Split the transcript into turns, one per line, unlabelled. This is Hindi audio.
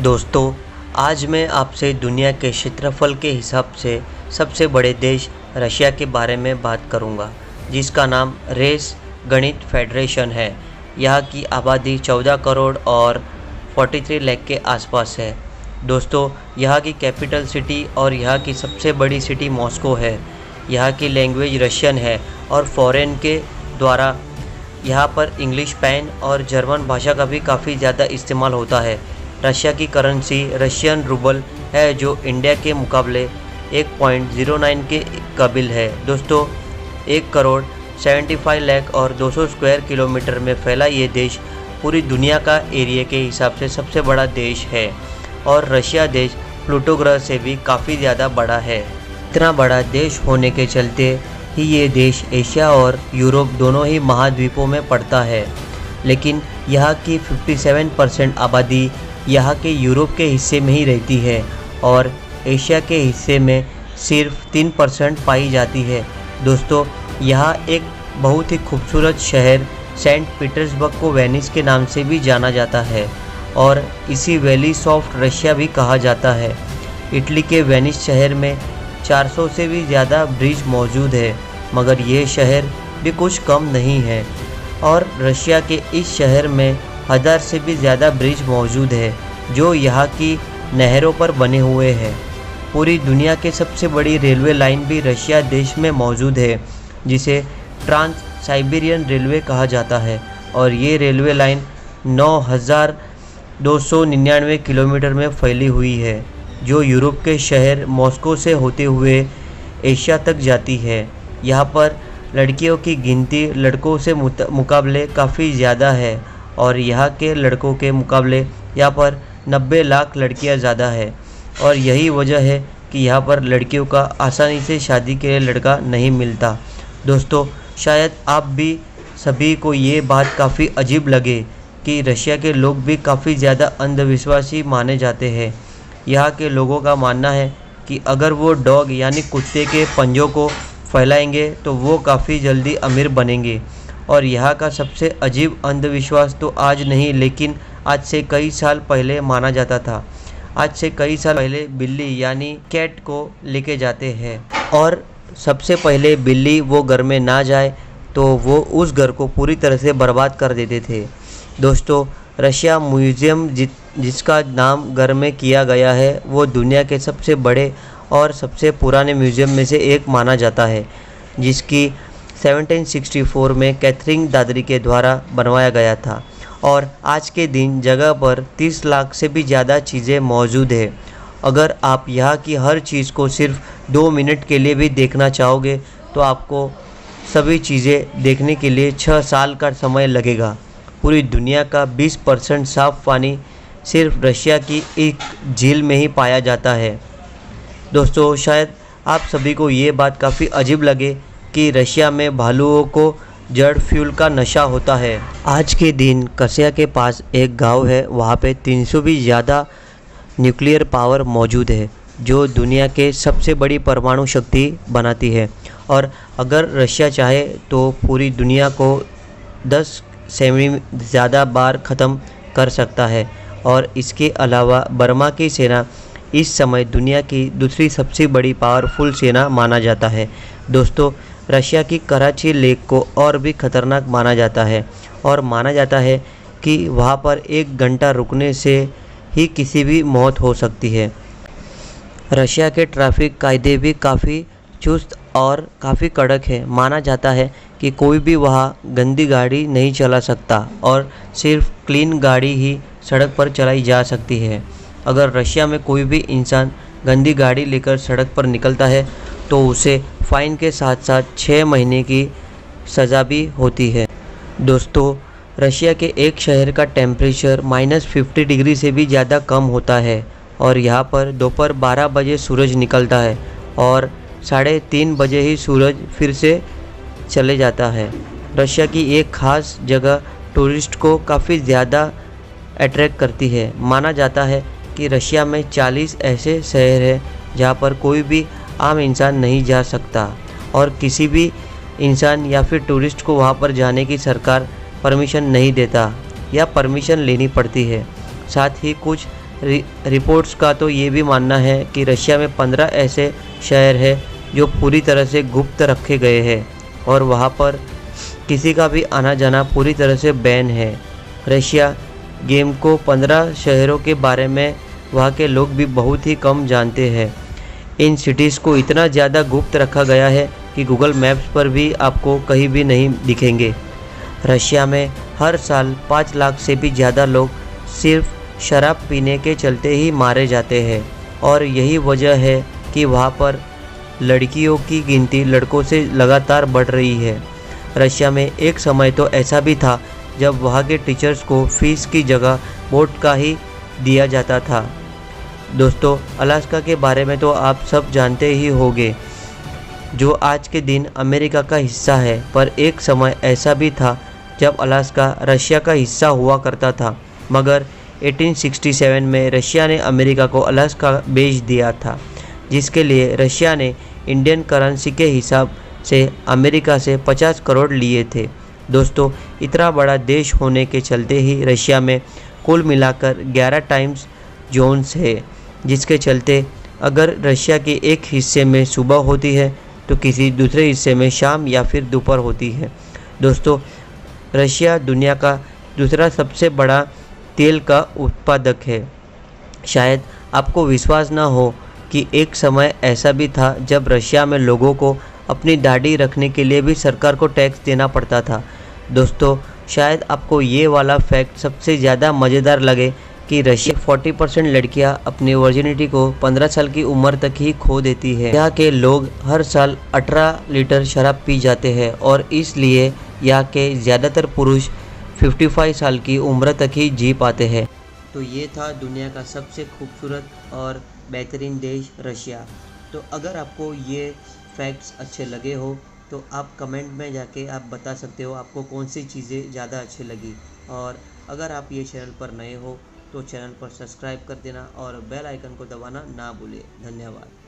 दोस्तों, आज मैं आपसे दुनिया के क्षेत्रफल के हिसाब से सबसे बड़े देश रशिया के बारे में बात करूंगा, जिसका नाम रेस गणित फेडरेशन है। यहाँ की आबादी 14 करोड़ और 43 लाख के आसपास है। दोस्तों, यहाँ की कैपिटल सिटी और यहाँ की सबसे बड़ी सिटी मॉस्को है। यहाँ की लैंग्वेज रशियन है और फॉरेन के द्वारा यहाँ पर इंग्लिश, स्पेन और जर्मन भाषा का भी काफ़ी ज़्यादा इस्तेमाल होता है। रशिया की करेंसी रशियन रूबल है, जो इंडिया के मुकाबले 1.09 के काबिल है। दोस्तों, 1 करोड़ 75 लाख और 200 स्क्वायर किलोमीटर में फैला ये देश पूरी दुनिया का एरिया के हिसाब से सबसे बड़ा देश है और रशिया देश प्लूटो ग्रह से भी काफ़ी ज़्यादा बड़ा है। इतना बड़ा देश होने के चलते ही ये देश एशिया और यूरोप दोनों ही महाद्वीपों में पड़ता है, लेकिन यहाँ की 57% आबादी यहाँ के यूरोप के हिस्से में ही रहती है और एशिया के हिस्से में सिर्फ 3% पाई जाती है। दोस्तों, यहाँ एक बहुत ही खूबसूरत शहर सेंट पीटर्सबर्ग को वेनिस के नाम से भी जाना जाता है और इसी वैली ऑफ रशिया भी कहा जाता है। इटली के वेनिस शहर में 400 से भी ज़्यादा ब्रिज मौजूद है, मगर ये शहर भी कुछ कम नहीं है और रशिया के इस शहर में 1000 से भी ज़्यादा ब्रिज मौजूद है, जो यहाँ की नहरों पर बने हुए हैं। पूरी दुनिया के सबसे बड़ी रेलवे लाइन भी रशिया देश में मौजूद है, जिसे ट्रांस साइबेरियन रेलवे कहा जाता है और ये रेलवे लाइन 9299 किलोमीटर में फैली हुई है, जो यूरोप के शहर मॉस्को से होते हुए एशिया तक जाती है। यहाँ पर लड़कियों की गिनती लड़कों से मुकाबले काफ़ी ज़्यादा है और यहाँ के लड़कों के मुकाबले यहाँ पर 90 लाख लड़कियाँ ज़्यादा है और यही वजह है कि यहाँ पर लड़कियों का आसानी से शादी के लिए लड़का नहीं मिलता। दोस्तों, शायद आप भी सभी को ये बात काफ़ी अजीब लगे कि रशिया के लोग भी काफ़ी ज़्यादा अंधविश्वासी माने जाते हैं। यहाँ के लोगों का मानना है कि अगर वो डॉग यानी कुत्ते के पंजों को फैलाएंगे तो वो काफ़ी जल्दी अमीर बनेंगे। और यहाँ का सबसे अजीब अंधविश्वास तो आज नहीं, लेकिन आज से कई साल पहले माना जाता था। आज से कई साल पहले बिल्ली यानी कैट को लेके जाते हैं और सबसे पहले बिल्ली वो घर में ना जाए तो वो उस घर को पूरी तरह से बर्बाद कर देते थे। दोस्तों, रशिया म्यूज़ियम जिसका नाम घर में किया गया है, वो दुनिया के सबसे बड़े और सबसे पुराने म्यूज़ियम में से एक माना जाता है, जिसकी 1764 में कैथरीन दादरी के द्वारा बनवाया गया था और आज के दिन जगह पर 30 लाख से भी ज़्यादा चीज़ें मौजूद है। अगर आप यहाँ की हर चीज़ को सिर्फ 2 मिनट के लिए भी देखना चाहोगे तो आपको सभी चीज़ें देखने के लिए 6 साल का समय लगेगा। पूरी दुनिया का 20% साफ पानी सिर्फ रशिया की एक झील में ही पाया जाता है। दोस्तों, शायद आप सभी को ये बात काफ़ी अजीब लगे कि रशिया में भालुओं को जड़ फ्यूल का नशा होता है। आज के दिन कसिया के पास एक गांव है, वहाँ पे 300 भी ज़्यादा न्यूक्लियर पावर मौजूद है, जो दुनिया के सबसे बड़ी परमाणु शक्ति बनाती है और अगर रशिया चाहे तो पूरी दुनिया को 10 से ज़्यादा बार ख़त्म कर सकता है। और इसके अलावा बर्मा की सेना इस समय दुनिया की दूसरी सबसे बड़ी पावरफुल सेना माना जाता है। दोस्तों, रशिया की कराची लेक को और भी ख़तरनाक माना जाता है और माना जाता है कि वहाँ पर 1 घंटा रुकने से ही किसी भी मौत हो सकती है। रशिया के ट्रैफिक कायदे भी काफ़ी चुस्त और काफ़ी कड़क है। माना जाता है कि कोई भी वहाँ गंदी गाड़ी नहीं चला सकता और सिर्फ क्लीन गाड़ी ही सड़क पर चलाई जा सकती है। अगर रशिया में कोई भी इंसान गंदी गाड़ी लेकर सड़क पर निकलता है तो उसे फ़ाइन के साथ साथ 6 महीने की सज़ा भी होती है। दोस्तों, रशिया के एक शहर का टेम्परेचर -50 डिग्री से भी ज़्यादा कम होता है और यहाँ पर दोपहर 12 बजे सूरज निकलता है और 3:30 बजे ही सूरज फिर से चले जाता है। रशिया की एक ख़ास जगह टूरिस्ट को काफ़ी ज़्यादा अट्रैक्ट करती है। माना जाता है कि रशिया में 40 ऐसे शहर हैं जहाँ पर कोई भी आम इंसान नहीं जा सकता और किसी भी इंसान या फिर टूरिस्ट को वहाँ पर जाने की सरकार परमिशन नहीं देता या परमिशन लेनी पड़ती है। साथ ही कुछ रिपोर्ट्स का तो ये भी मानना है कि रशिया में 15 ऐसे शहर हैं जो पूरी तरह से गुप्त रखे गए हैं और वहाँ पर किसी का भी आना जाना पूरी तरह से बैन है। रशिया गेम को 15 शहरों के बारे में वहाँ के लोग भी बहुत ही कम जानते हैं। इन सिटीज़ को इतना ज़्यादा गुप्त रखा गया है कि गूगल मैप्स पर भी आपको कहीं भी नहीं दिखेंगे। रशिया में हर साल 5 लाख से भी ज़्यादा लोग सिर्फ शराब पीने के चलते ही मारे जाते हैं और यही वजह है कि वहाँ पर लड़कियों की गिनती लड़कों से लगातार बढ़ रही है। रशिया में एक समय तो ऐसा भी था जब वहाँ के टीचर्स को फीस की जगह वोडका ही दिया जाता था। दोस्तों, अलास्का के बारे में तो आप सब जानते ही होंगे, जो आज के दिन अमेरिका का हिस्सा है, पर एक समय ऐसा भी था जब अलास्का रशिया का हिस्सा हुआ करता था, मगर 1867 में रशिया ने अमेरिका को अलास्का बेच दिया था, जिसके लिए रशिया ने इंडियन करेंसी के हिसाब से अमेरिका से 50 करोड़ लिए थे। दोस्तों, इतना बड़ा देश होने के चलते ही रशिया में कुल मिलाकर 11 टाइम्स जोन्स है, जिसके चलते अगर रशिया के एक हिस्से में सुबह होती है तो किसी दूसरे हिस्से में शाम या फिर दोपहर होती है। दोस्तों, रशिया दुनिया का दूसरा सबसे बड़ा तेल का उत्पादक है। शायद आपको विश्वास ना हो कि एक समय ऐसा भी था जब रशिया में लोगों को अपनी दाढ़ी रखने के लिए भी सरकार को टैक्स देना पड़ता था। दोस्तों, शायद आपको ये वाला फैक्ट सबसे ज़्यादा मज़ेदार लगे कि रशिया 40% लड़कियां अपनी वर्जिनिटी को 15 साल की उम्र तक ही खो देती है। यहाँ के लोग हर साल 18 लीटर शराब पी जाते हैं और इसलिए यहाँ के ज़्यादातर पुरुष 55 साल की उम्र तक ही जी पाते हैं। तो ये था दुनिया का सबसे खूबसूरत और बेहतरीन देश रशिया। तो अगर आपको ये फैक्ट्स अच्छे लगे हो तो आप कमेंट में जाके आप बता सकते हो आपको कौन सी चीज़ें ज़्यादा अच्छी लगी। और अगर आप ये चैनल पर नए हो तो चैनल पर सब्सक्राइब कर देना और बेल आइकन को दबाना ना भूलें। धन्यवाद।